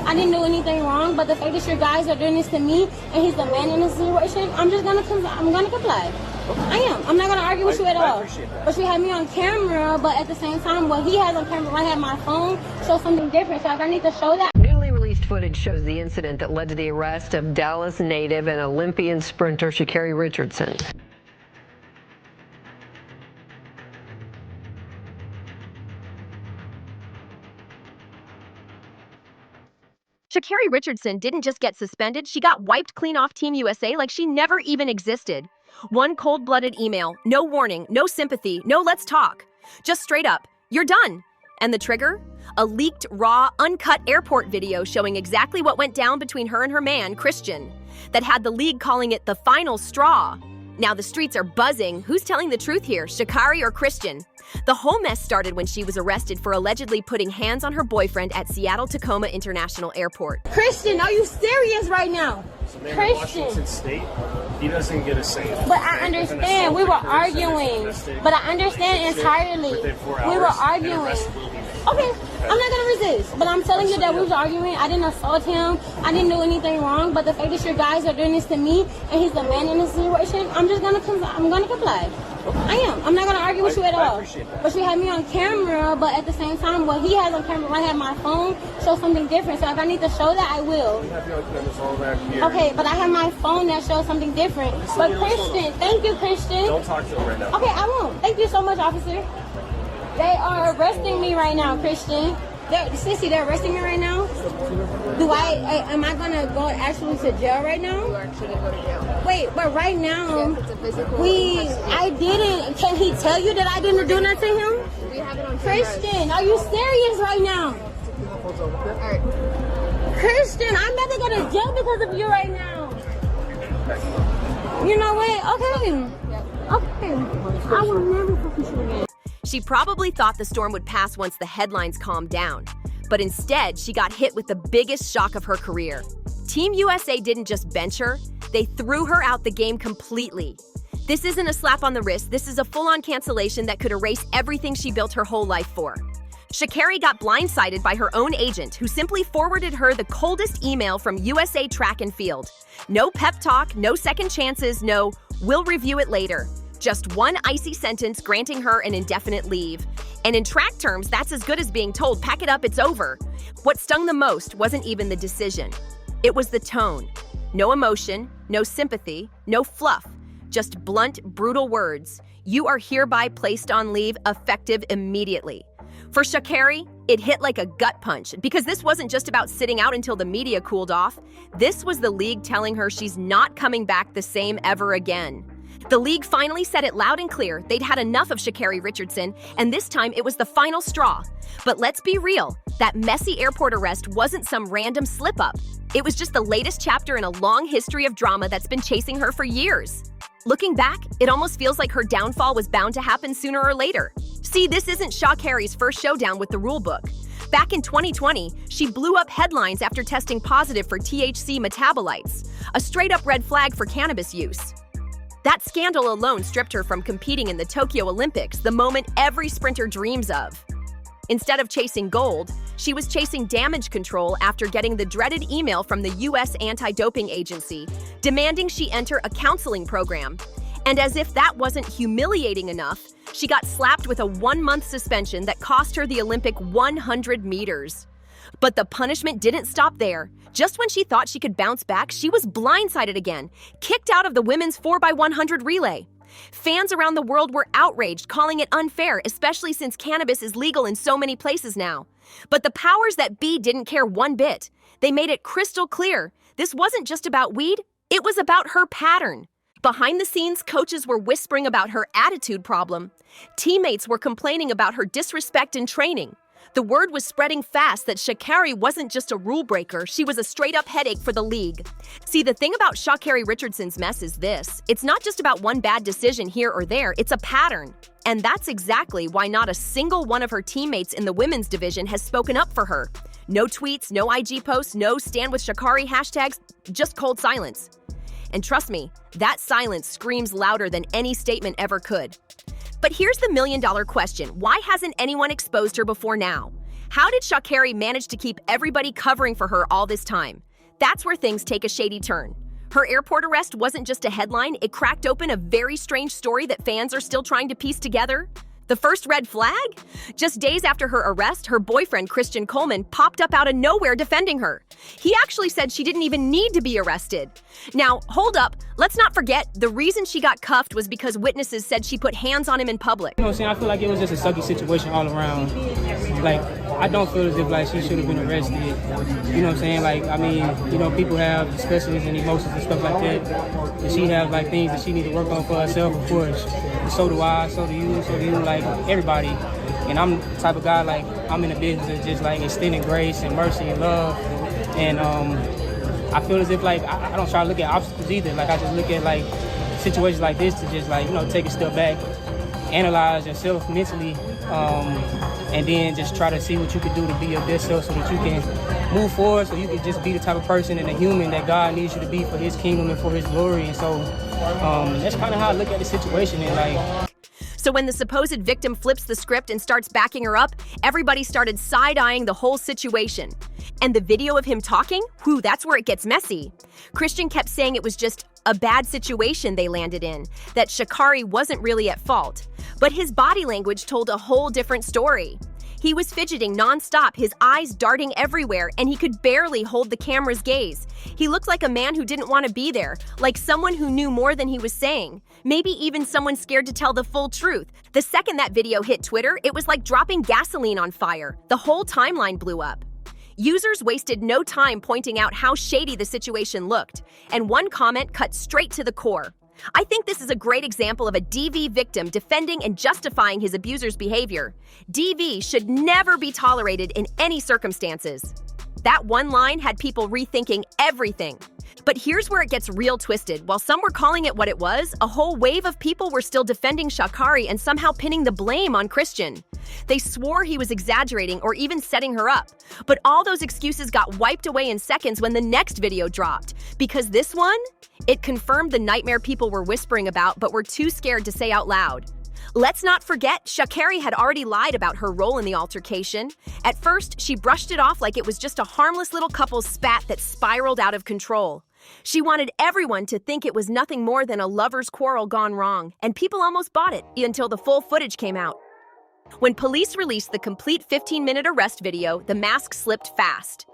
I didn't do anything wrong, but the fact that you guys are doing this to me and he's the man in this situation, I'm gonna comply. I am. I'm not gonna argue with you at all. But you have me on camera, but at the same time, what he has on camera, I have my phone, shows something different. So if I need to show that. Newly released footage shows the incident that led to the arrest of Dallas native and Olympian sprinter Sha'Carri Richardson. Sha'Carri Richardson didn't just get suspended, she got wiped clean off Team USA like she never even existed. One cold-blooded email, no warning, no sympathy, no let's talk. Just straight up, you're done. And the trigger? A leaked, raw, uncut airport video showing exactly what went down between her and her man, Christian, that had the league calling it the final straw. Now the streets are buzzing. Who's telling the truth here, Sha'Carri or Christian? The whole mess started when she was arrested for allegedly putting hands on her boyfriend at Seattle-Tacoma International Airport. Christian, are you serious right now? So Christian. Washington State, he doesn't get a say. But I understand. We were arguing. But I understand entirely. We were arguing. Okay, I'm not gonna resist. But I'm telling you that we was arguing. I didn't assault him. I didn't do anything wrong. But the fact that you guys are doing this to me and he's the man in this situation, I'm gonna comply. I am. I'm not gonna argue with you at all. But you have me on camera, but at the same time, what he has on camera, I have my phone, shows something different. So if I need to show that, I will. Okay, but I have my phone that shows something different. But Christian, thank you, Christian. Don't talk to him right now. Okay, I won't. Thank you so much, officer. They are arresting me right now, Christian. Sissy, they're arresting me right now? Am I gonna go actually to jail right now? You actually go to jail. Wait, but right now, yes, it's a physical I didn't, can he tell you that I didn't do nothing to him? We have it on Christian, are you serious right now? Alright. Christian, I'm about to go to jail because of you right now. You know what? Okay. Okay. I will never fucking shoot again. She probably thought the storm would pass once the headlines calmed down. But instead, she got hit with the biggest shock of her career. Team USA didn't just bench her, they threw her out the game completely. This isn't a slap on the wrist, this is a full-on cancellation that could erase everything she built her whole life for. Sha'Carri got blindsided by her own agent, who simply forwarded her the coldest email from USA Track and Field. No pep talk, no second chances, no, we'll review it later. Just one icy sentence granting her an indefinite leave. And in track terms, that's as good as being told, pack it up, it's over. What stung the most wasn't even the decision. It was the tone. No emotion, no sympathy, no fluff. Just blunt, brutal words. You are hereby placed on leave, effective immediately. For Sha'Carri, it hit like a gut punch, because this wasn't just about sitting out until the media cooled off. This was the league telling her she's not coming back the same ever again. The league finally said it loud and clear. They'd had enough of Sha'Carri Richardson, and this time it was the final straw. But let's be real, that messy airport arrest wasn't some random slip-up. It was just the latest chapter in a long history of drama that's been chasing her for years. Looking back, it almost feels like her downfall was bound to happen sooner or later. See, this isn't Sha'Carri's first showdown with the rulebook. Back in 2020, she blew up headlines after testing positive for THC metabolites, a straight-up red flag for cannabis use. That scandal alone stripped her from competing in the Tokyo Olympics, the moment every sprinter dreams of. Instead of chasing gold, she was chasing damage control after getting the dreaded email from the US Anti-Doping Agency demanding she enter a counseling program. And as if that wasn't humiliating enough, she got slapped with a 1-month suspension that cost her the Olympic 100 meters. But the punishment didn't stop there. Just when she thought she could bounce back, she was blindsided again, kicked out of the women's 4x100 relay. Fans around the world were outraged, calling it unfair, especially since cannabis is legal in so many places now. But the powers that be didn't care one bit. They made it crystal clear. This wasn't just about weed, it was about her pattern. Behind the scenes, coaches were whispering about her attitude problem. Teammates were complaining about her disrespect in training. The word was spreading fast that Sha'Carri wasn't just a rule breaker, she was a straight-up headache for the league. See, the thing about Sha'Carri Richardson's mess is this. It's not just about one bad decision here or there, it's a pattern. And that's exactly why not a single one of her teammates in the women's division has spoken up for her. No tweets, no IG posts, no stand with Sha'Carri hashtags, just cold silence. And trust me, that silence screams louder than any statement ever could. But here's the million-dollar question. Why hasn't anyone exposed her before now? How did Sha'Carri manage to keep everybody covering for her all this time? That's where things take a shady turn. Her airport arrest wasn't just a headline, it cracked open a very strange story that fans are still trying to piece together. The first red flag? Just days after her arrest, her boyfriend, Christian Coleman, popped up out of nowhere defending her. He actually said she didn't even need to be arrested. Now, hold up. Let's not forget, the reason she got cuffed was because witnesses said she put hands on him in public. You know what I'm saying? I feel like it was just a sucky situation all around. Like, I don't feel as if, like, she should have been arrested. You know what I'm saying? Like, I mean, you know, people have discussions and emotions and stuff like that. And she has, like, things that she needs to work on for herself, of course. And so do I, so do you, like, everybody. And I'm the type of guy, like, I'm in the business of just, like, extending grace and mercy and love. And I feel as if, like, I don't try to look at obstacles either. Like, I just look at, like, situations like this to just, like, you know, take a step back, analyze yourself mentally, and then just try to see what you can do to be your best self so that you can move forward, so you can just be the type of person and a human that God needs you to be for his kingdom and for his glory. And so that's kind of how I look at the situation. And, like, so when the supposed victim flips the script and starts backing her up, everybody started side-eyeing the whole situation. And the video of him talking? Whew, that's where it gets messy. Christian kept saying it was just a bad situation they landed in, that Sha'Carri wasn't really at fault. But his body language told a whole different story. He was fidgeting nonstop, his eyes darting everywhere, and he could barely hold the camera's gaze. He looked like a man who didn't want to be there, like someone who knew more than he was saying. Maybe even someone scared to tell the full truth. The second that video hit Twitter, it was like dropping gasoline on fire. The whole timeline blew up. Users wasted no time pointing out how shady the situation looked, and one comment cut straight to the core. I think this is a great example of a DV victim defending and justifying his abuser's behavior. DV should never be tolerated in any circumstances. That one line had people rethinking everything. But here's where it gets real twisted. While some were calling it what it was, a whole wave of people were still defending Sha'Carri and somehow pinning the blame on Christian. They swore he was exaggerating or even setting her up. But all those excuses got wiped away in seconds when the next video dropped. Because this one, it confirmed the nightmare people were whispering about but were too scared to say out loud. Let's not forget, Sha'Carri had already lied about her role in the altercation. At first, she brushed it off like it was just a harmless little couple's spat that spiraled out of control. She wanted everyone to think it was nothing more than a lover's quarrel gone wrong, and people almost bought it until the full footage came out. When police released the complete 15-minute arrest video, the mask slipped fast.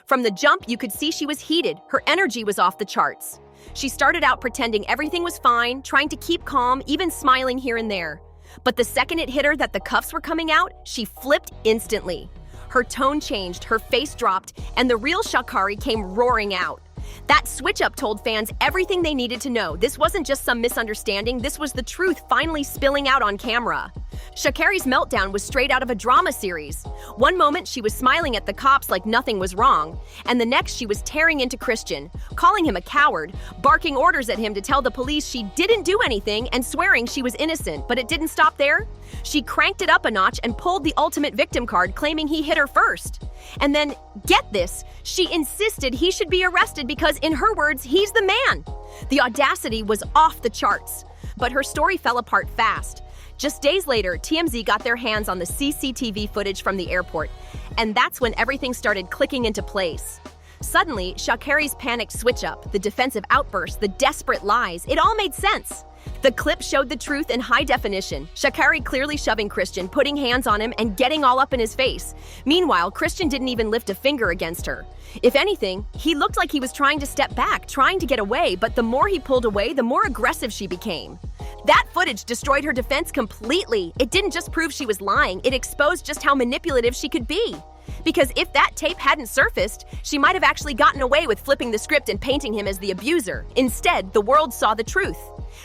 From the jump, you could see she was heated. Her energy was off the charts. She started out pretending everything was fine, trying to keep calm, even smiling here and there. But the second it hit her that the cuffs were coming out, she flipped instantly. Her tone changed, her face dropped, and the real Sha'Carri came roaring out. That switch-up told fans everything they needed to know. This wasn't just some misunderstanding, this was the truth finally spilling out on camera. Sha'Carri's meltdown was straight out of a drama series. One moment she was smiling at the cops like nothing was wrong, and the next she was tearing into Christian, calling him a coward, barking orders at him to tell the police she didn't do anything and swearing she was innocent. But it didn't stop there. She cranked it up a notch and pulled the ultimate victim card, claiming he hit her first. And then, get this, she insisted he should be arrested because, in her words, he's the man. The audacity was off the charts. But her story fell apart fast. Just days later, TMZ got their hands on the CCTV footage from the airport, and that's when everything started clicking into place. Suddenly, Sha'Carri's panicked switch-up, the defensive outburst, the desperate lies, it all made sense. The clip showed the truth in high definition. Sha'Carri clearly shoving Christian, putting hands on him, and getting all up in his face. Meanwhile, Christian didn't even lift a finger against her. If anything, he looked like he was trying to step back, trying to get away, but the more he pulled away, the more aggressive she became. That footage destroyed her defense completely. It didn't just prove she was lying, it exposed just how manipulative she could be. Because if that tape hadn't surfaced, she might have actually gotten away with flipping the script and painting him as the abuser. Instead, the world saw the truth.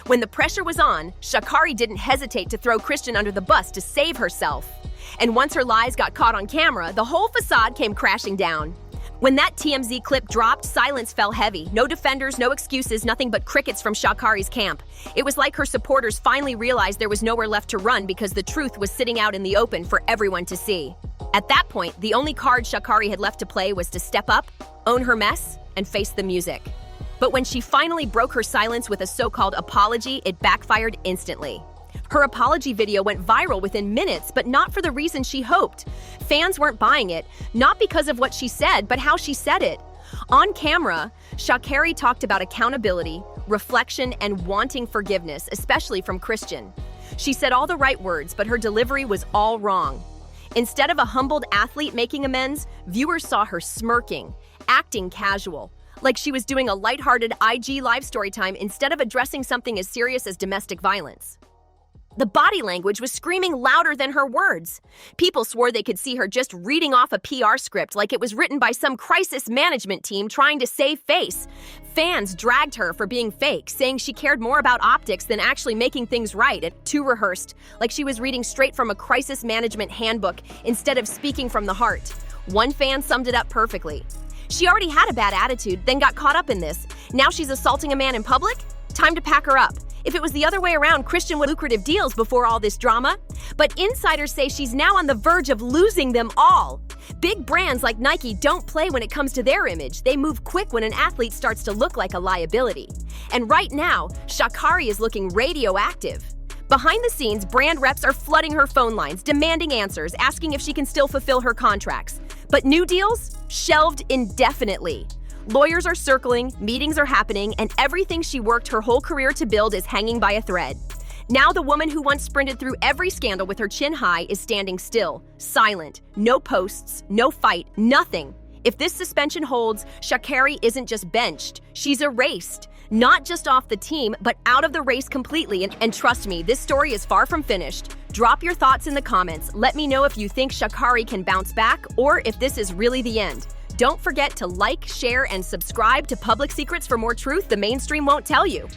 When the pressure was on, Sha'Carri didn't hesitate to throw Christian under the bus to save herself. And once her lies got caught on camera, the whole facade came crashing down. When that TMZ clip dropped, silence fell heavy. No defenders, no excuses, nothing but crickets from Sha'Carri's camp. It was like her supporters finally realized there was nowhere left to run because the truth was sitting out in the open for everyone to see. At that point, the only card Sha'Carri had left to play was to step up, own her mess, and face the music. But when she finally broke her silence with a so-called apology, it backfired instantly. Her apology video went viral within minutes, but not for the reason she hoped. Fans weren't buying it, not because of what she said, but how she said it. On camera, Sha'Carri talked about accountability, reflection, and wanting forgiveness, especially from Christian. She said all the right words, but her delivery was all wrong. Instead of a humbled athlete making amends, viewers saw her smirking, acting casual, like she was doing a lighthearted IG live story time instead of addressing something as serious as domestic violence. The body language was screaming louder than her words. People swore they could see her just reading off a PR script like it was written by some crisis management team trying to save face. Fans dragged her for being fake, saying she cared more about optics than actually making things right, and too rehearsed, like she was reading straight from a crisis management handbook instead of speaking from the heart. One fan summed it up perfectly. She already had a bad attitude, then got caught up in this. Now she's assaulting a man in public? Time to pack her up. If it was the other way around, Christian would lucrative deals before all this drama. But insiders say she's now on the verge of losing them all. Big brands like Nike don't play when it comes to their image. They move quick when an athlete starts to look like a liability. And right now, Sha'Carri is looking radioactive. Behind the scenes, brand reps are flooding her phone lines, demanding answers, asking if she can still fulfill her contracts. But new deals? Shelved indefinitely. Lawyers are circling, meetings are happening, and everything she worked her whole career to build is hanging by a thread. Now the woman who once sprinted through every scandal with her chin high is standing still, silent. No posts, no fight, nothing. If this suspension holds, Sha'Carri isn't just benched, she's erased. Not just off the team, but out of the race completely. And trust me, this story is far from finished. Drop your thoughts in the comments. Let me know if you think Sha'Carri can bounce back or if this is really the end. Don't forget to like, share, and subscribe to Public Secrets for more truth the mainstream won't tell you.